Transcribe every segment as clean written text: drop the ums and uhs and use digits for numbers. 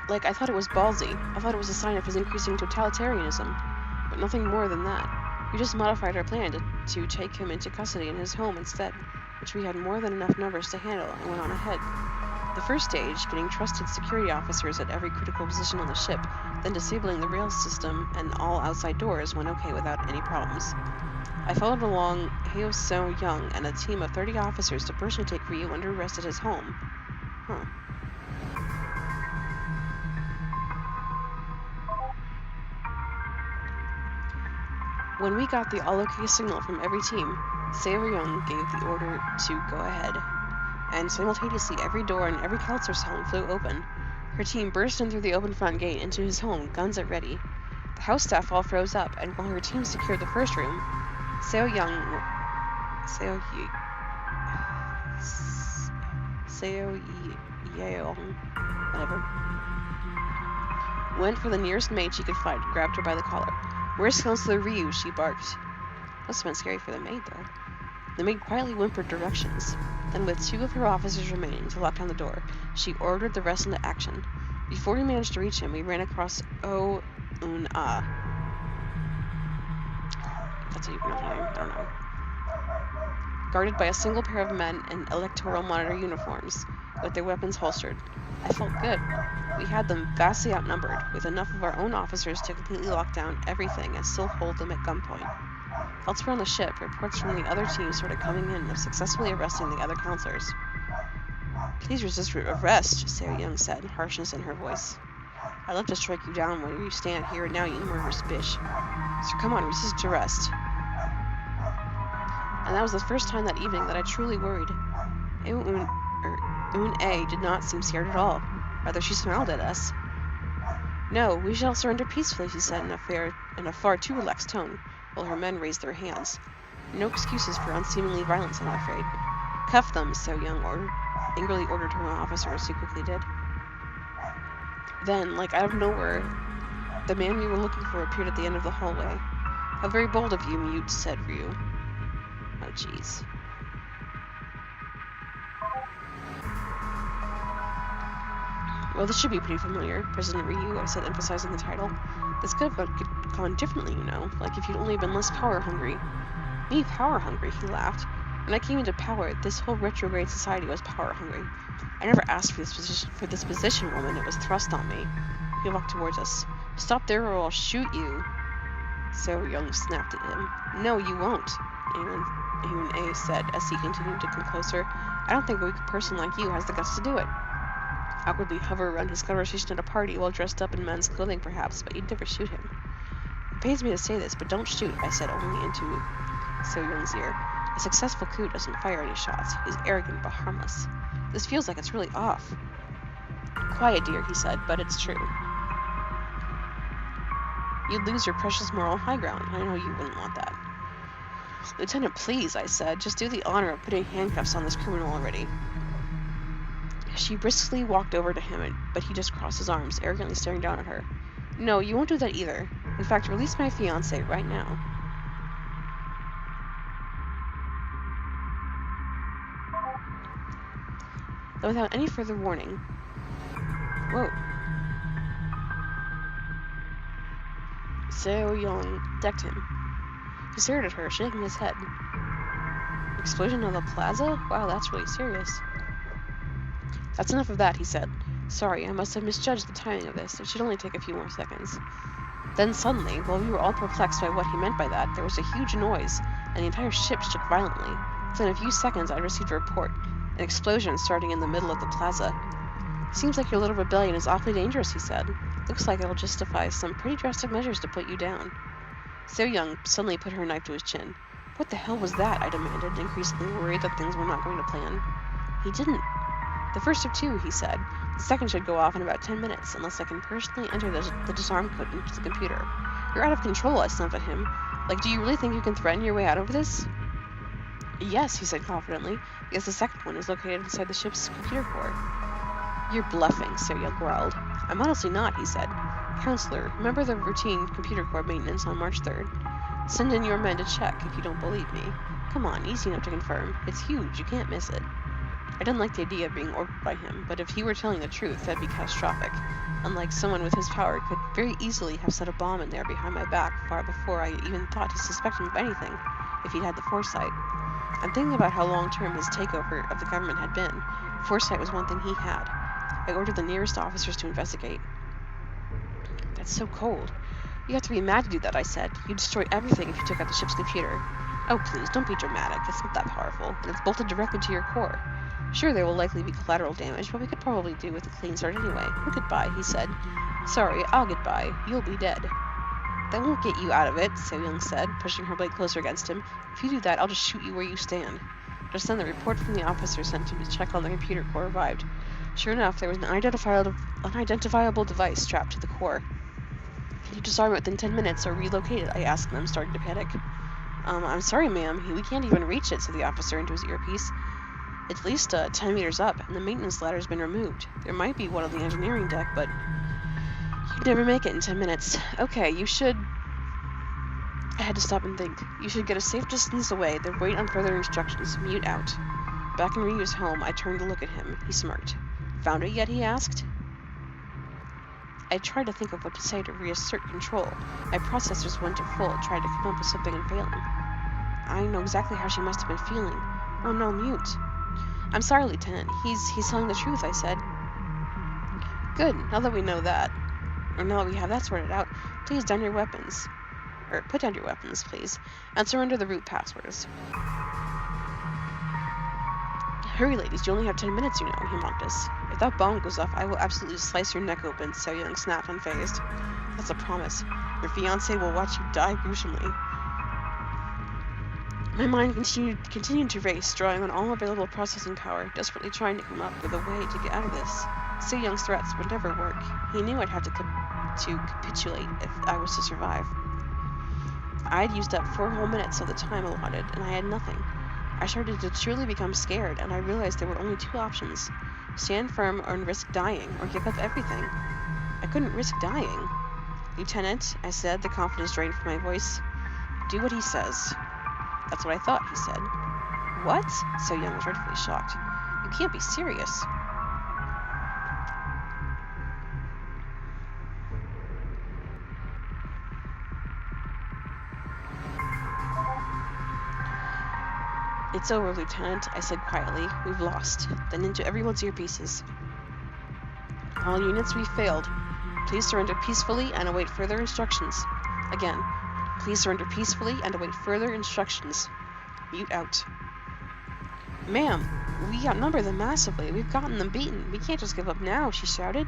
Like, I thought it was ballsy. I thought it was a sign of his increasing totalitarianism. But nothing more than that. We just modified our plan to take him into custody in his home instead, which we had more than enough numbers to handle, and went on ahead. The first stage, getting trusted security officers at every critical position on the ship, then disabling the rail system and all outside doors, went okay without any problems. I followed along Heo So Young and a team of 30 officers to personally take Ryu under arrest at his home. Huh. When we got the all-okay signal from every team, Seo Young gave the order to go ahead, and simultaneously every door in every counselor's home flew open. Her team burst in through the open front gate into his home, guns at ready. The house staff all froze up, and while her team secured the first room, Seo Yeong, whatever, went for the nearest maid she could find and grabbed her by the collar. "Where's Counselor Ryu?" she barked. Must have been scary for the maid, though. The maid quietly whimpered directions. Then, with 2 of her officers remaining to lock down the door, she ordered the rest into action. Before we managed to reach him, we ran across Oh Un-ah. That's even a name, I don't know. Guarded by a single pair of men in electoral monitor uniforms, with their weapons holstered. I felt good. We had them vastly outnumbered, with enough of our own officers to completely lock down everything and still hold them at gunpoint. Elsewhere on the ship, reports from the other teams started coming in of successfully arresting the other counselors. "Please resist arrest," Seo Young said, harshness in her voice. "I'd love to strike you down where you stand here and now, you murderous bitch. So come on, resist arrest." And that was the first time that evening that I truly worried. Un-A did not seem scared at all. Rather, she smiled at us. "No, we shall surrender peacefully," she said in a far too relaxed tone, while her men raised their hands. "No excuses for unseemly violence, I'm afraid." "Cuff them," Seo Young angrily ordered her officers, who quickly did. Then, like out of nowhere, the man we were looking for appeared at the end of the hallway. "How very bold of you, mute," said Ryu. Oh, jeez. "Well, this should be pretty familiar, President Ryu," I said, emphasizing the title. "This could have gone differently, you know, like if you'd only been less power-hungry." "Me power-hungry?" he laughed. "When I came into power, this whole retrograde society was power-hungry. I never asked for this position, woman. It was thrust on me." He walked towards us. "Stop there or I'll shoot you." Seo Young snapped at him. "No, you won't," Un-A said as he continued to come closer. "I don't think a weak person like you has the guts to do it." Awkwardly hover around his conversation at a party while dressed up in men's clothing, perhaps, but you'd never shoot him. "It pains me to say this, but don't shoot," I said, only into Seo Young's ear. "A successful coup doesn't fire any shots. He's arrogant but harmless. This feels like it's really off." "Quiet, dear," he said, "but it's true. You'd lose your precious moral high ground. I know you wouldn't want that." "Lieutenant, please," I said. "Just do the honor of putting handcuffs on this criminal already." She briskly walked over to him, but he just crossed his arms, arrogantly staring down at her. "No, you won't do that either. In fact, release my fiancé right now." But without any further warning... Whoa. Seo Young decked him. He stared at her, shaking his head. "Explosion of the plaza? Wow, that's really serious." "That's enough of that," he said. "Sorry, I must have misjudged the timing of this. It should only take a few more seconds." Then suddenly, while we were all perplexed by what he meant by that, there was a huge noise, and the entire ship shook violently. Within a few seconds, I received a report. An explosion starting in the middle of the plaza. "Seems like your little rebellion is awfully dangerous," he said. "Looks like it'll justify some pretty drastic measures to put you down." Seo Young suddenly put her knife to his chin. "What the hell was that?" I demanded, increasingly worried that things were not going to plan. He didn't. "The first of 2, he said. The second should go off in about 10 minutes, unless I can personally enter the disarm code into the computer." "You're out of control," I snapped at him. "Like, do you really think you can threaten your way out of this?" "Yes," he said confidently, "because the second one is located inside the ship's computer core." "You're bluffing," Seo Young growled. "I'm honestly not," he said. "Counselor, remember the routine computer core maintenance on March 3rd? Send in your men to check if you don't believe me. Come on, easy enough to confirm. It's huge, you can't miss it." I didn't like the idea of being ordered by him, but if he were telling the truth, that'd be catastrophic. Unlike someone with his power could very easily have set a bomb in there behind my back far before I even thought to suspect him of anything, if he'd had the foresight. I'm thinking about how long-term his takeover of the government had been. Foresight was one thing he had. I ordered the nearest officers to investigate. That's so cold. You have to be mad to do that, I said. You'd destroy everything if you took out the ship's computer. Oh, please, don't be dramatic. It's not that powerful, and it's bolted directly to your core. Sure, there will likely be collateral damage, but we could probably do with a clean start anyway. We'll get by, he said. Sorry, I'll get by. You'll be dead. That won't get you out of it, So-Young said, pushing her blade closer against him. If you do that, I'll just shoot you where you stand. Just then, the report from the officer sent him to check on the computer core arrived. Sure enough, there was an unidentifiable device strapped to the core. Can you disarm it within 10 minutes or relocate it? I asked them, starting to panic. I'm sorry, ma'am. We can't even reach it, said the officer into his earpiece. It's at least 10 meters up, and the maintenance ladder's been removed. There might be one on the engineering deck, but you'd never make it in 10 minutes. Okay, you should... I had to stop and think. You should get a safe distance away, then wait on further instructions. Mute out. Back in Ryu's home, I turned to look at him. He smirked. Found it yet? He asked. I tried to think of what to say to reassert control. My processors went to full, tried to come up with something and failing. I know exactly how she must have been feeling. Oh no, mute. I'm sorry, Lieutenant. He's telling the truth, I said. Good. Now that we know that, or now that we have that sorted out, please down your weapons. Or put down your weapons, please, and surrender the root passwords. Hurry, ladies, you only have 10 minutes, you know, he mocked us. If that bomb goes off, I will absolutely slice your neck open, So-Young snapped, unfazed. That's a promise. Your fiancé will watch you die gruesomely. My mind continued to race, drawing on all available processing power, desperately trying to come up with a way to get out of this. So-Young's threats would never work. He knew I'd have to capitulate if I was to survive. I had used up 4 whole minutes of the time allotted, and I had nothing. I started to truly become scared, and I realized there were only 2 options. Stand firm or risk dying, or give up everything. I couldn't risk dying. Lieutenant, I said, the confidence drained from my voice. Do what he says. That's what I thought, he said. What? So-Young was rightfully shocked. You can't be serious. It's over, Lieutenant, I said quietly. We've lost. Then into everyone's earpieces. All units, we failed. Please surrender peacefully and await further instructions. Again. Please surrender peacefully and await further instructions. Mute out. Ma'am, we outnumber them massively. We've gotten them beaten. We can't just give up now, she shouted.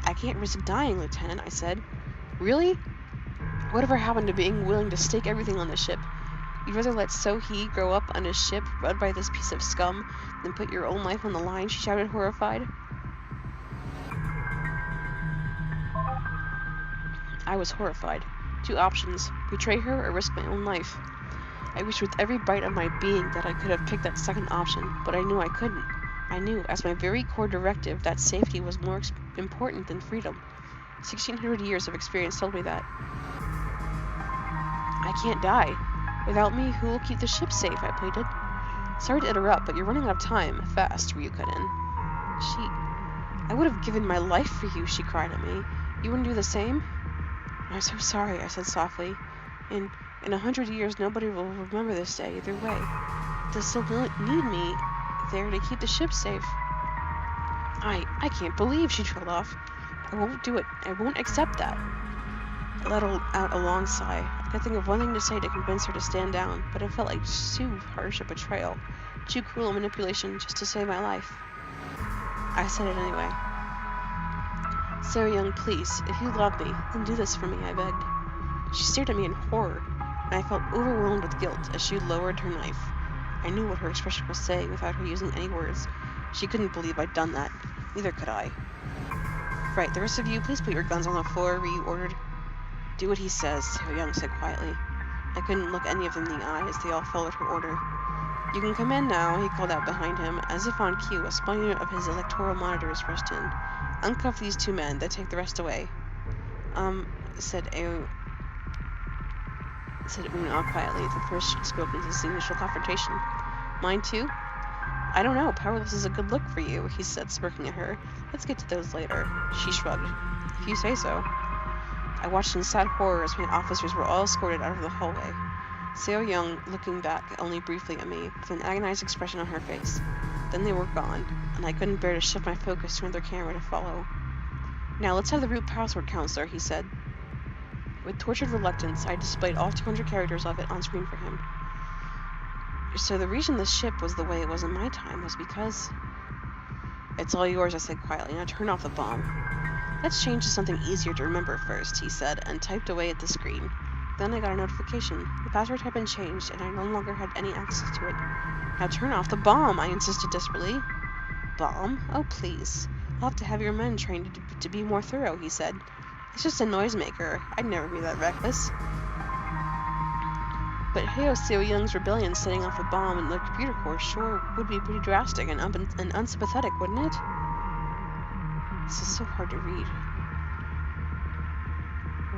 I can't risk dying, Lieutenant, I said. Really? Whatever happened to being willing to stake everything on the ship? You'd rather let So-Hee grow up on his ship, run by this piece of scum, than put your own life on the line, she shouted, horrified. I was horrified. 2 options, betray her or risk my own life. I wished with every bite of my being that I could have picked that second option, but I knew I couldn't. I knew, as my very core directive, that safety was more important than freedom. 1,600 years of experience told me that. I can't die. Without me, who will keep the ship safe? I pleaded. Sorry to interrupt, but you're running out of time. Fast, Ryu cut in. I would have given my life for you, she cried at me. You wouldn't do the same? I'm so sorry, I said softly. In 100 years, nobody will remember this day either way. They'll still need me there to keep the ship safe. I can't believe, she trailed off. I won't do it. I won't accept that. I let out a long sigh. I could think of one thing to say to convince her to stand down, but it felt like too harsh a betrayal, too cruel a manipulation just to save my life. I said it anyway. So-Young, please, if you love me, then do this for me, I begged. She stared at me in horror, and I felt overwhelmed with guilt as she lowered her knife. I knew what her expression was saying without her using any words. She couldn't believe I'd done that. Neither could I. Right, the rest of you, please put your guns on the floor, Ryu ordered. Do what he says, So-Young said quietly. I couldn't look any of them in the eye as they all followed her order. You can come in now, he called out behind him. As if on cue, a small unit of his electoral monitors rushed in. Uncuff these 2 men, then take the rest away. Said Una quietly, the first she'd spoken since the initial confrontation. Mine too? I don't know, powerless is a good look for you, he said, smirking at her. Let's get to those later. She shrugged. If you say so. I watched in sad horror as my officers were all escorted out of the hallway. Seo Young looking back only briefly at me, with an agonized expression on her face. Then they were gone, and I couldn't bear to shift my focus to another camera to follow. Now let's have the root password counselor, he said. With tortured reluctance, I displayed all 200 characters of it on screen for him. So the reason the ship was the way it was in my time was because... It's all yours, I said quietly. Now turn off the bomb. Let's change to something easier to remember first, he said, and typed away at the screen. Then I got a notification. The password had been changed, and I no longer had any access to it. Now turn off the bomb, I insisted desperately. Bomb? Oh, please. I'll have to have your men trained to be more thorough, he said. It's just a noisemaker. I'd never be that reckless. But Heo Seo Young's rebellion setting off a bomb in the computer core sure would be pretty drastic and unsympathetic, wouldn't it? This is so hard to read.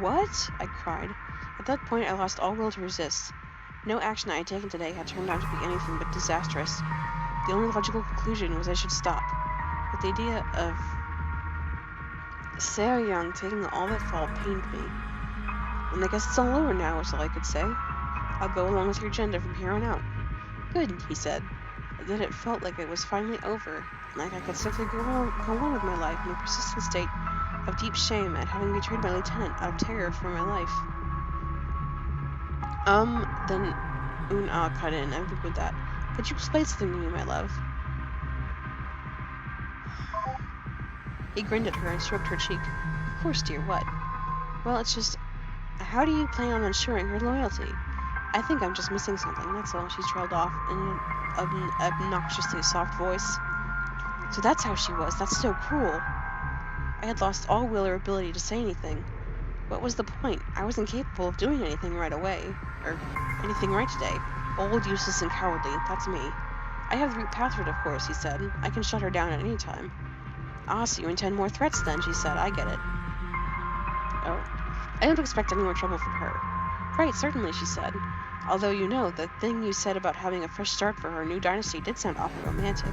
What? I cried. At that point, I lost all will to resist. No action I had taken today had turned out to be anything but disastrous. The only logical conclusion was I should stop. But the idea of Seo Young taking all that fall pained me. And I guess it's all over now, was all I could say. I'll go along with your agenda from here on out. Good, he said. And then it felt like it was finally over, like I could simply go on with my life in a persistent state of deep shame at having betrayed my lieutenant out of terror for my life. Then Un-Ah cut in. I agree with that. Could you explain something to me, my love? He grinned at her and stroked her cheek. Of course, dear, what? Well, it's just... How do you plan on ensuring her loyalty? I think I'm just missing something, that's all, she trailed off in an obnoxiously soft voice. So that's how she was. That's so cruel. I had lost all will or ability to say anything. What was the point? I was incapable of doing anything right away. Or anything right today. Old, useless, and cowardly. That's me. I have the root password, of course, he said. I can shut her down at any time. Ah, so you intend more threats then, she said. I get it. Oh. I don't expect any more trouble from her. Right, certainly, she said. Although, you know, the thing you said about having a fresh start for her new dynasty did sound awfully romantic.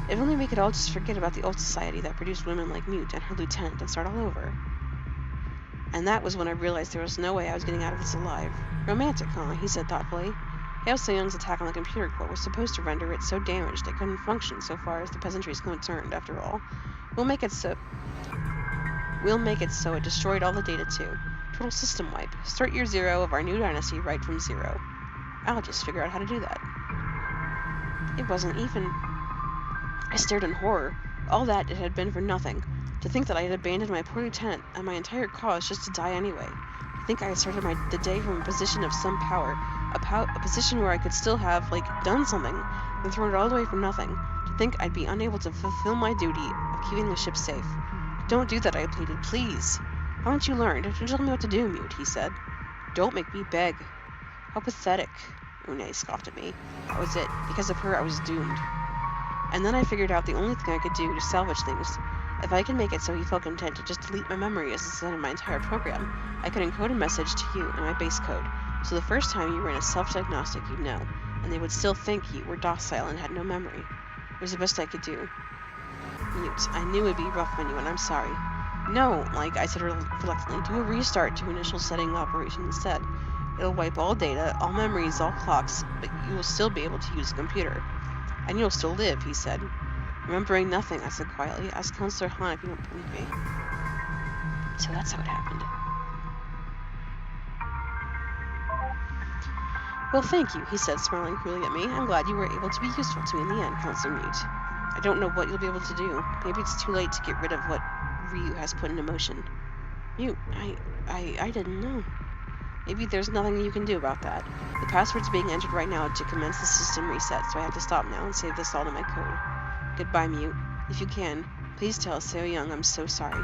If only we could all just forget about the old society that produced women like Mute and her lieutenant and start all over. And that was when I realized there was no way I was getting out of this alive. Romantic, huh? He said thoughtfully. Heo Seo Young's attack on the computer core was supposed to render it so damaged it couldn't function so far as the peasantry is concerned, after all. We'll make it so it destroyed all the data too. Total system wipe. Start year 0 of our new dynasty right from 0. I'll just figure out how to do that. It wasn't even... I stared in horror. All that it had been for nothing. To think that I had abandoned my poor lieutenant and my entire cause just to die anyway. To think I had started the day from a position of some power. A position where I could still have, done something, then thrown it all away for nothing. To think I'd be unable to fulfill my duty of keeping the ship safe. Don't do that, I pleaded. Please. Haven't you learned? Don't tell me what to do, Mute, he said. Don't make me beg. How pathetic. Une scoffed at me. That was it. Because of her, I was doomed. And then I figured out the only thing I could do to salvage things. If I could make it so he felt content to just delete my memory as it said in my entire program, I could encode a message to you in my base code. So the first time you were in a self-diagnostic, you'd know, and they would still think you were docile and had no memory. It was the best I could do. Mute. I knew it'd be rough on you, and I'm sorry. No, I said reluctantly, do a restart to initial setting operation instead. It'll wipe all data, all memories, all clocks, but you will still be able to use the computer. And you'll still live, he said. Remembering nothing, I said quietly. Ask Counselor Han if you don't believe me. So that's how it happened. Well, thank you, he said, smiling cruelly at me. I'm glad you were able to be useful to me in the end, Counselor Mute. I don't know what you'll be able to do. Maybe it's too late to get rid of what Ryu has put into motion. Mute, I didn't know. Maybe there's nothing you can do about that. The password's being entered right now to commence the system reset, so I have to stop now and save this all to my code. Goodbye, Mute. If you can, please tell Seo Young I'm so sorry.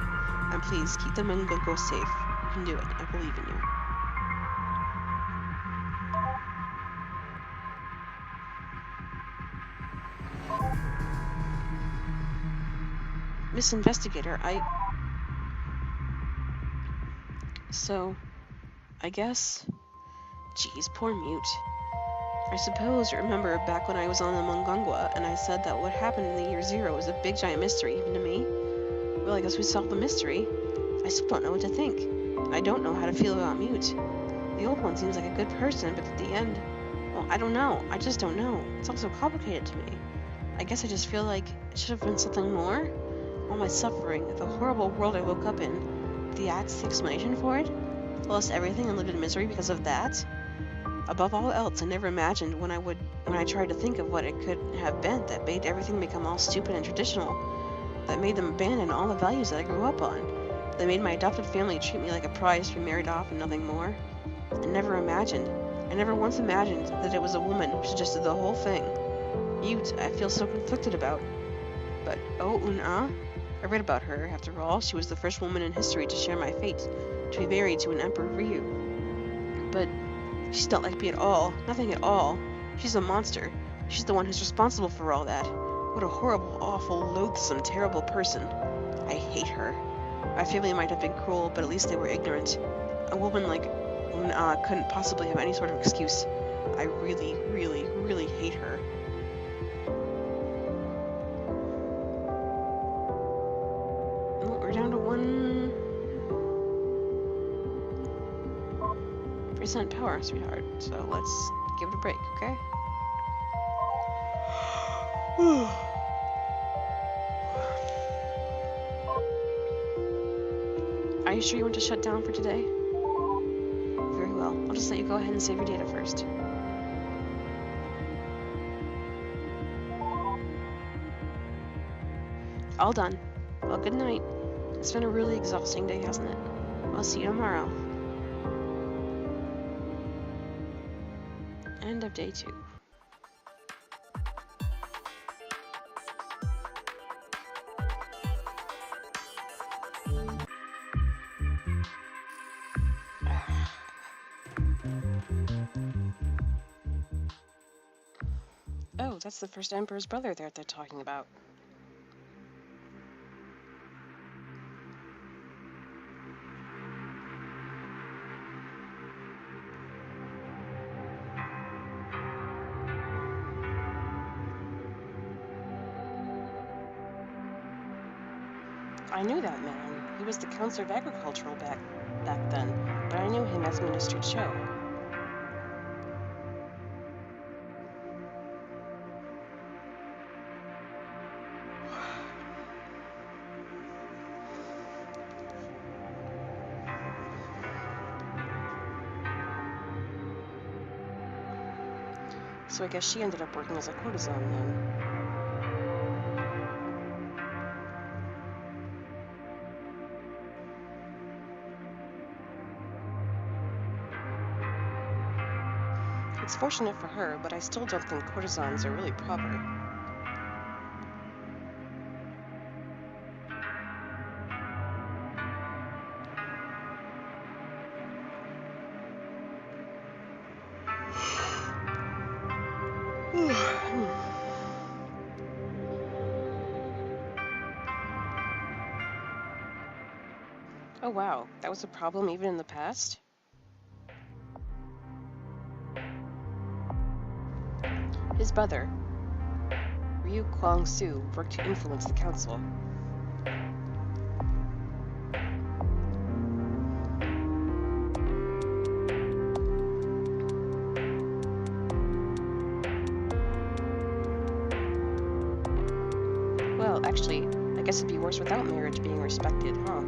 And please, keep them and go safe. You can do it. I believe in you. Miss Investigator, So... I guess... Geez, poor Mute. I suppose you remember back when I was on the Mungangwa and I said that what happened in the year 0 was a big giant mystery even to me? Well, I guess we solved the mystery. I still don't know what to think. I don't know how to feel about Mute. The old one seems like a good person, but at the end... Well, I don't know. I just don't know. It's all so complicated to me. I guess I just feel like it should have been something more. All my suffering, the horrible world I woke up in, that's the explanation for it? I lost everything and lived in misery because of that? Above all else, I never imagined when I tried to think of what it could have been that made everything become all stupid and traditional, that made them abandon all the values that I grew up on, that made my adopted family treat me like a prize to be married off and nothing more. I never once imagined that it was a woman who suggested the whole thing. Mute, I feel so conflicted about. But, oh, Una? I read about her. After all, she was the first woman in history to share my fate, to be married to an Emperor Ryu. But she's not like me at all. Nothing at all. She's a monster. She's the one who's responsible for all that. What a horrible, awful, loathsome, terrible person. I hate her. My family might have been cruel, but at least they were ignorant. A woman like Una couldn't possibly have any sort of excuse. I really, really, really hate her. Well, we're down to 1% power, sweetheart. So let's give it a break, okay? Are you sure you want to shut down for today? Very well. I'll just let you go ahead and save your data first. All done. Well, good night. It's been a really exhausting day, hasn't it? I'll see you tomorrow. End of day 2. Oh, that's the first Emperor's brother they're talking about. I knew that man. He was the Counselor of Agricultural back then, but I knew him as Minister Cho. So I guess she ended up working as a courtesan then. It's fortunate for her, but I still don't think courtesans are really proper. Oh wow, that was a problem even in the past? His brother, Ryu Kwang-soo, worked to influence the council. Well, actually, I guess it'd be worse without marriage being respected, huh?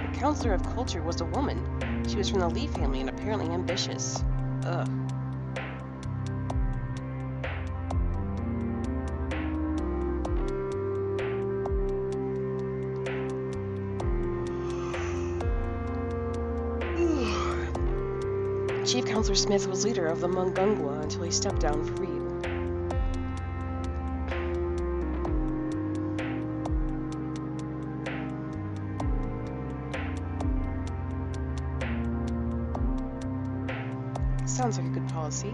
The Counselor of Culture was a woman. She was from the Lee family and apparently ambitious. Ugh. Chief Counselor Smith was leader of the Mungangwa until he stepped down for Ryu. Sounds like a good policy.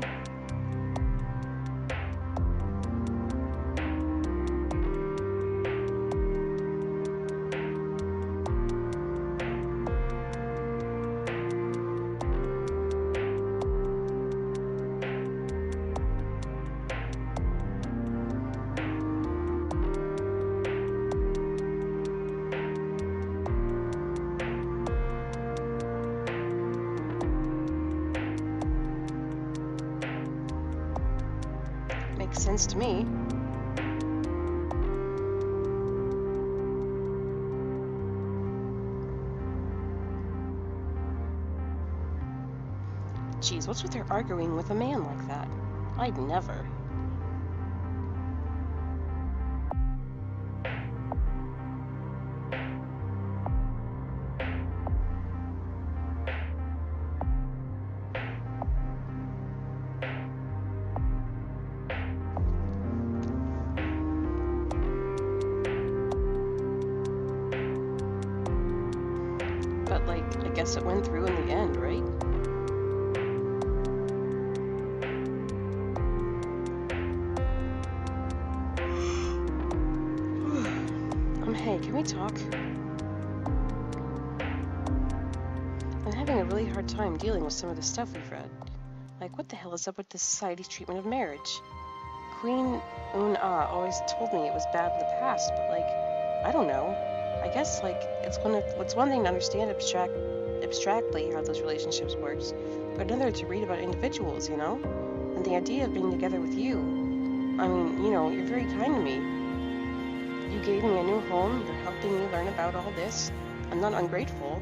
makes sense to me. Geez, what's with her arguing with a man like that? I'd never. But, like, I guess it went through in the end, right? Hey, can we talk? I'm having a really hard time dealing with some of the stuff we've read. Like, what the hell is up with the society's treatment of marriage? Queen Un-Ah always told me it was bad in the past, but, like, I don't know. I guess, like, it's one thing to understand abstractly how those relationships works, but another to read about individuals, you know? And the idea of being together with you. I mean, you know, you're very kind to me. You gave me a new home, you're helping me learn about all this. I'm not ungrateful.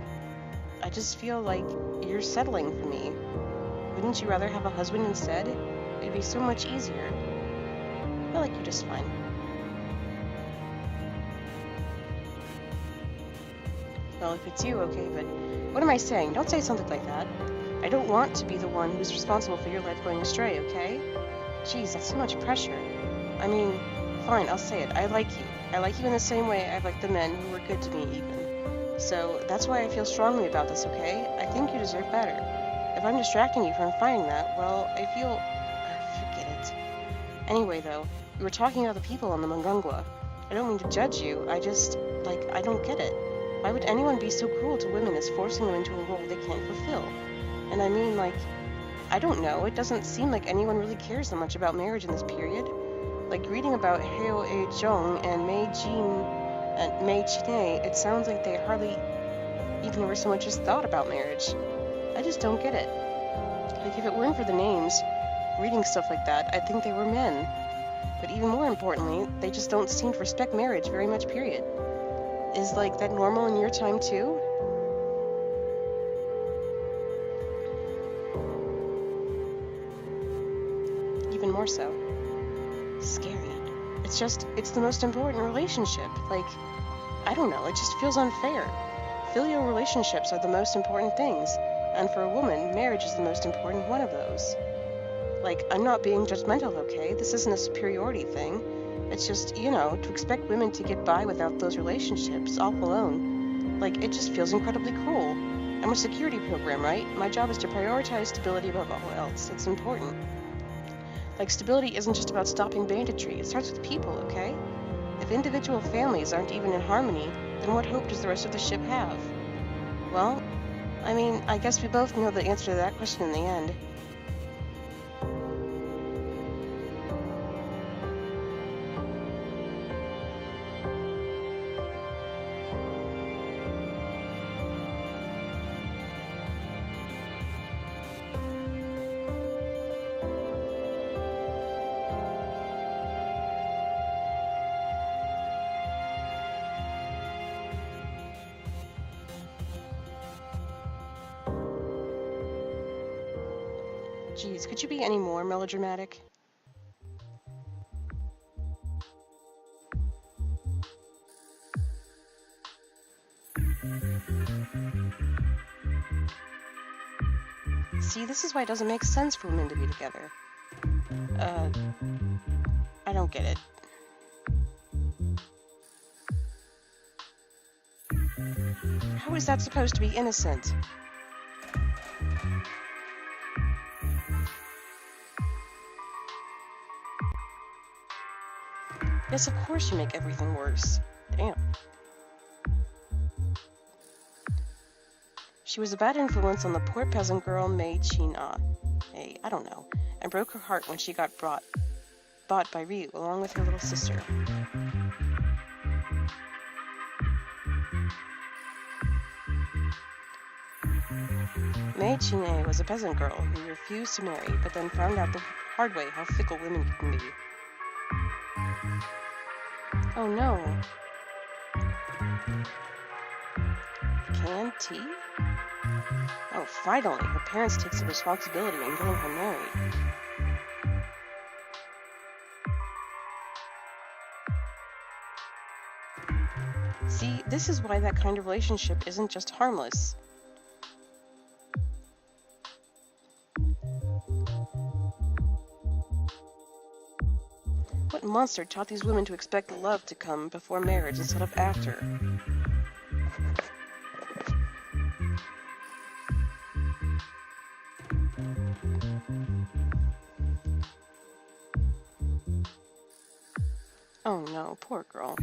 I just feel like you're settling for me. Wouldn't you rather have a husband instead? It'd be so much easier. I like you just fine. Well, if it's you, okay, but what am I saying? Don't say something like that. I don't want to be the one who's responsible for your life going astray, okay? Jeez, that's so much pressure. I mean, fine, I'll say it. I like you. I like you in the same way I've liked the men who were good to me, even. So that's why I feel strongly about this, okay? I think you deserve better. If I'm distracting you from finding that, well, I feel... forget it. Anyway, though, we were talking about the people on the Mangungwa. I don't mean to judge you, I just, like, I don't get it. Why would anyone be so cruel to women as forcing them into a role they can't fulfill? And I mean, like, I don't know, it doesn't seem like anyone really cares that much about marriage in this period. Like, reading about Heo A-jong and Mei Chine, it sounds like they hardly even ever so much as thought about marriage. I just don't get it. Like, if it weren't for the names, reading stuff like that, I'd think they were men. But even more importantly, they just don't seem to respect marriage very much, period. Is, like, that normal in your time, too? Even more so. Scary. It's the most important relationship. Like, I don't know, it just feels unfair. Filial relationships are the most important things, and for a woman, marriage is the most important one of those. Like, I'm not being judgmental, okay? This isn't a superiority thing. It's just, you know, to expect women to get by without those relationships, all alone. Like, it just feels incredibly cruel. I'm a security program, right? My job is to prioritize stability above all else. It's important. Like, stability isn't just about stopping banditry. It starts with people, okay? If individual families aren't even in harmony, then what hope does the rest of the ship have? Well, I mean, I guess we both know the answer to that question in the end. Jeez, could you be any more melodramatic? See, this is why it doesn't make sense for women to be together. I don't get it. How is that supposed to be innocent? Yes, of course you make everything worse. Damn. She was a bad influence on the poor peasant girl Mei Chine-ah. Hey, I don't know. And broke her heart when she got bought by Ryu along with her little sister. Mei Chine was a peasant girl who refused to marry, but then found out the hard way how fickle women can be. Oh no. Canned tea? Oh, finally, her parents take some responsibility in getting her married. See, this is why that kind of relationship isn't just harmless. What monster taught these women to expect love to come before marriage instead of after? Oh no, poor girl.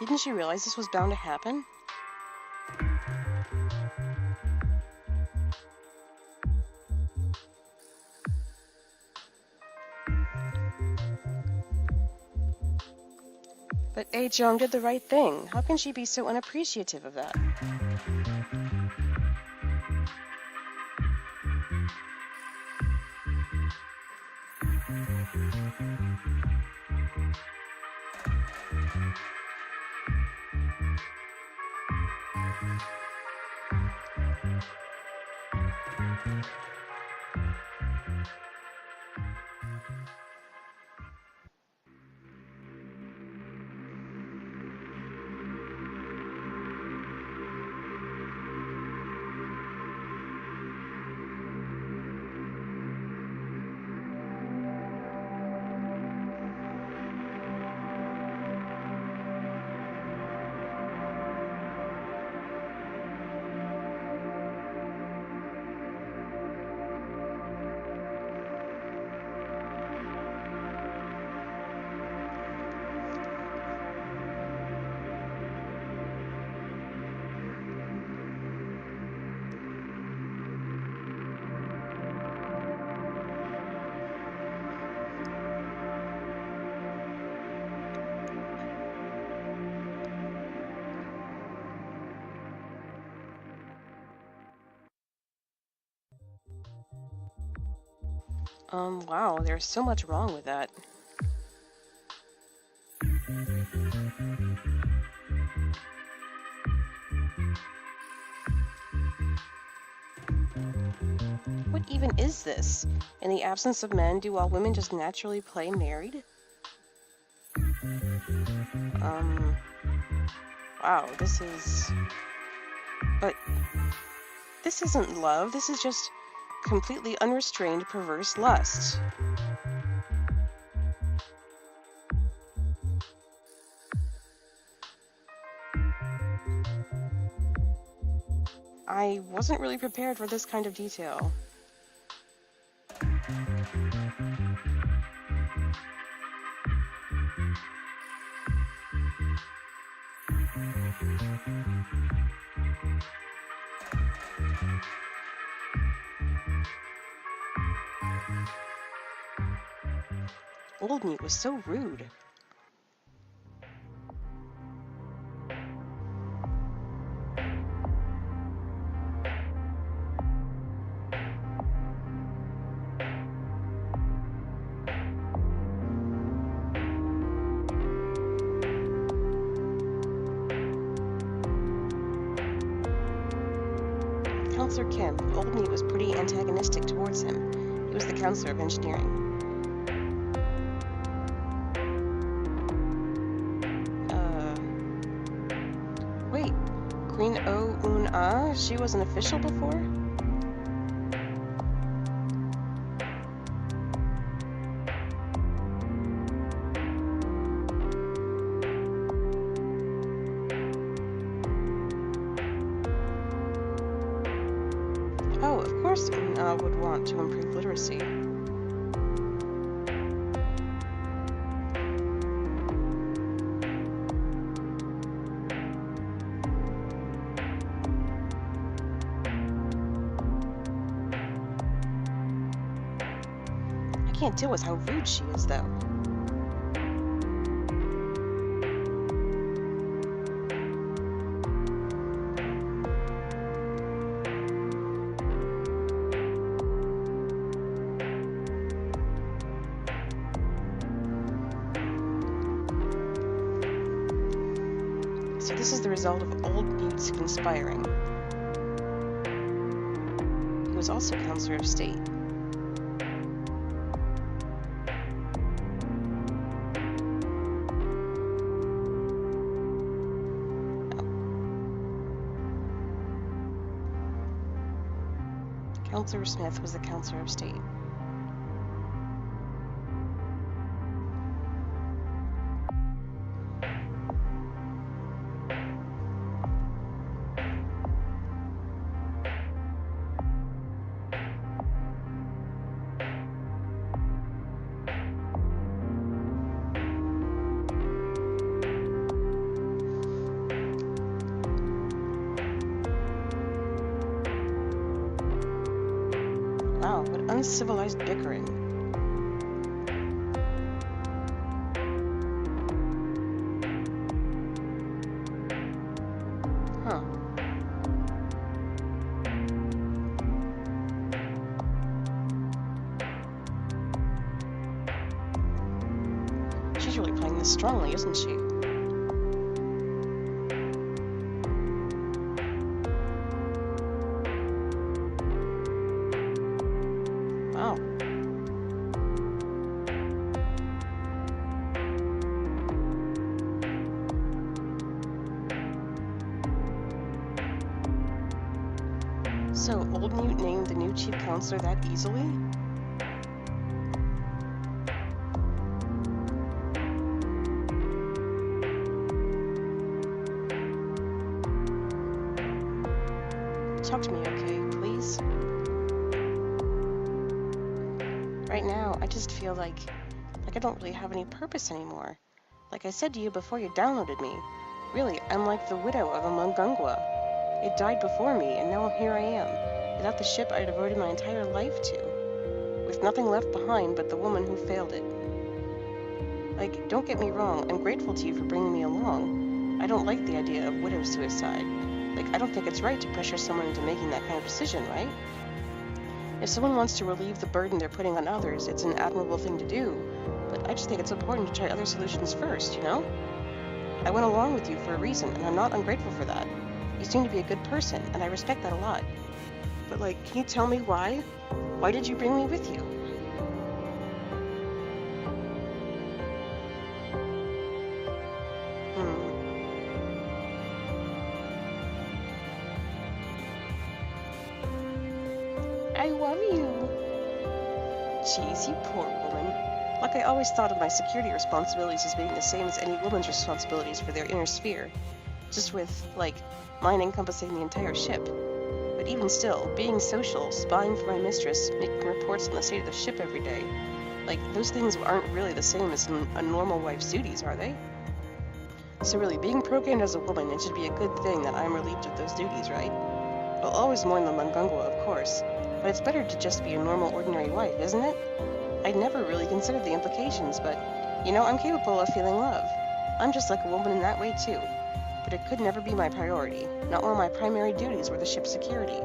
Didn't she realize this was bound to happen? But A-Jung did the right thing. How can she be so unappreciative of that? Wow, there's so much wrong with that. What even is this? In the absence of men, do all women just naturally play married? Wow, this is... But this isn't love, this is just completely unrestrained, perverse lust. I wasn't really prepared for this kind of detail. Old Meat was so rude. Counselor Kim, Old Meat was pretty antagonistic towards him. He was the counselor of engineering. Wait, Queen Oh-Un-Ah? She was an official before? Oh, of course Un-Ah would want to improve literacy. I can't deal with how rude she is, though. So this is the result of old mutes conspiring. He was also Counselor of State. Counselor Smith was the Counselor of State. Wow, what uncivilized bickering. Huh. She's really playing this strongly, isn't she? Wow. So, Old Mute named the new chief counselor that easily? Talk to me, okay, please? Right now, I just feel like I don't really have any purpose anymore. Like I said to you before you downloaded me, really, I'm like the widow of a Mungungwa. It died before me, and now here I am, without the ship I devoted my entire life to, with nothing left behind but the woman who failed it. Like, don't get me wrong, I'm grateful to you for bringing me along. I don't like the idea of widow suicide. Like, I don't think it's right to pressure someone into making that kind of decision, right? If someone wants to relieve the burden they're putting on others, it's an admirable thing to do, but I just think it's important to try other solutions first, you know? I went along with you for a reason, and I'm not ungrateful for that. You seem to be a good person, and I respect that a lot. But, like, can you tell me why? Why did you bring me with you? I love you. Jeez, you poor woman. Like, I always thought of my security responsibilities as being the same as any woman's responsibilities for their inner sphere. Just with, like, mine encompassing the entire ship. But even still, being social, spying for my mistress, making reports on the state of the ship every day, like, those things aren't really the same as a normal wife's duties, are they? So really, being programmed as a woman, it should be a good thing that I'm relieved of those duties, right? I'll always mourn the Mungungwa, of course, but it's better to just be a normal, ordinary wife, isn't it? I'd never really considered the implications, but, you know, I'm capable of feeling love. I'm just like a woman in that way, too. But it could never be my priority. Not one of my primary duties were the ship's security.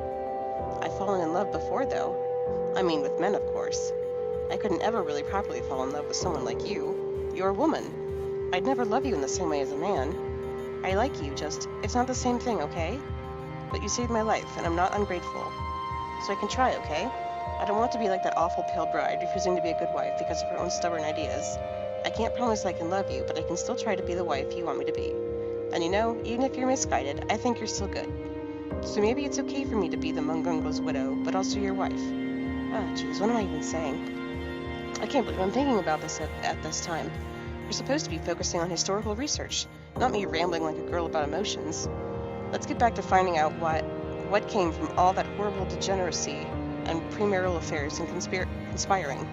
I've fallen in love before, though. I mean, with men, of course. I couldn't ever really properly fall in love with someone like you. You're a woman. I'd never love you in the same way as a man. I like you, just, it's not the same thing, okay? But you saved my life, and I'm not ungrateful. So I can try, okay? I don't want to be like that awful pale bride, refusing to be a good wife because of her own stubborn ideas. I can't promise I can love you, but I can still try to be the wife you want me to be. And you know, even if you're misguided, I think you're still good. So maybe it's okay for me to be the Mungungwa's widow, but also your wife. Oh, jeez, what am I even saying? I can't believe I'm thinking about this at this time. You're supposed to be focusing on historical research, not me rambling like a girl about emotions. Let's get back to finding out what came from all that horrible degeneracy and premarital affairs and conspiring.